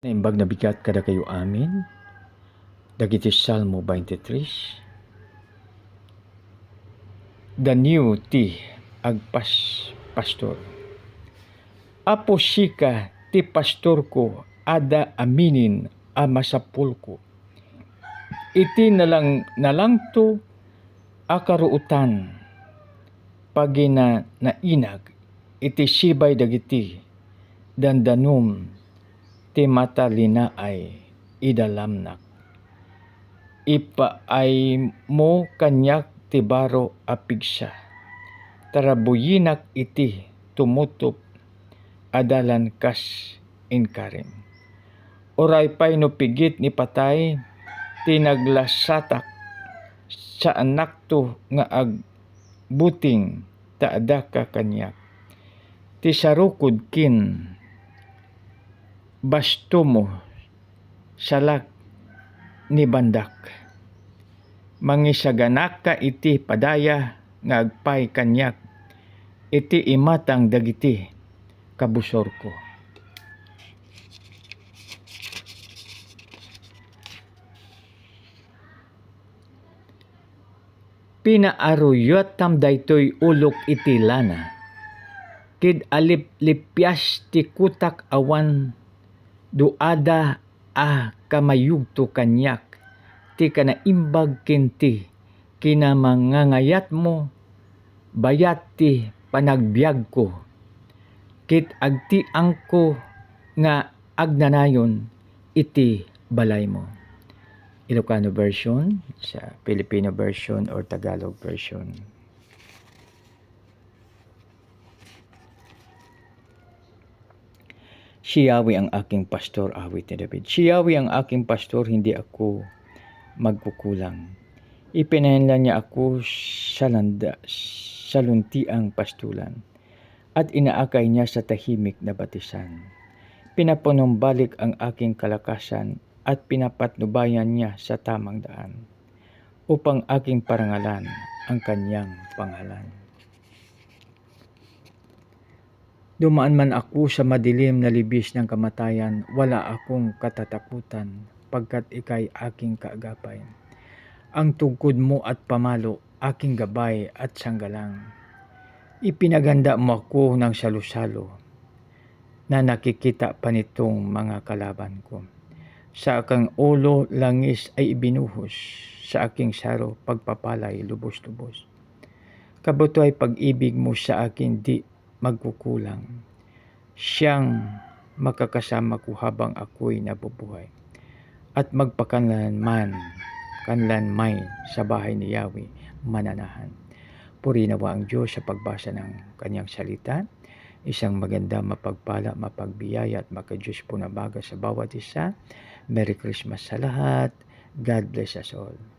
Naimbag na bigat kada kayo amin, dagiti Salmo 23. Danyo ti agpas pastor. Apo sika ti pastor ko, ada aminin a masapul ko. Iti nalang to akaruutan, pagina nainag, iti sibay dagiti, dandanom, ti mata linaay idalamnak. Ipaay mo kanyak ti baro apigsa. Tarabuyinak iti tumutup adalan kas inkarim. Oray pay no pigit ni patay tinaglasatak sa anak to nga agbuting taada ka kanyak. Ti sarukod kin basto mo salak ni bandak. Mangisaganak ka iti padaya nga agpay kanyak. Iti imatang dagiti kabusor ko. Pinaaruyot tam daytoy ulok iti lana. Kid aliplipyas ti kutak awan duada a kamayugto kanyak. Ti kanaimbag kinti kinamangangayat mo bayat ti panagbiag ko. Kit agtiang ko nga agnanayon iti balay mo. Ilocano version, sa Filipino version or Tagalog version. Si Yahweh ang aking pastor, awit ni David. Si Yahweh ang aking pastor, hindi ako magkukulang. Ipinahinlan niya ako sa luntiang pastulan at inaakay niya sa tahimik na batisan. Pinapanumbalik ang aking kalakasan at pinapatnubayan niya sa tamang daan upang aking parangalan ang kanyang pangalan. Dumaan man ako sa madilim na libis ng kamatayan, wala akong katatakutan pagkat ikay aking kaagapay. Ang tungkod mo at pamalo, aking gabay at sanggalang. Ipinaganda mo ako ng salusalo na nakikita pa nitong mga kalaban ko. Sa aking ulo langis ay ibinuhos, sa aking saro pagpapalay lubos-lubos. Kabuto ay pag-ibig mo sa akin di magkukulang. Siyang makakasama ko habang ako'y nabubuhay. At magpakanlanman kanlanmay sa bahay ni Yahweh mananahan. Puri nawa ang Diyos sa pagbasa ng kanyang salita. Isang maganda, mapagpala, mapagbiyaya at makadiyos po na baga sa bawat isa. Merry Christmas sa lahat. God bless us all.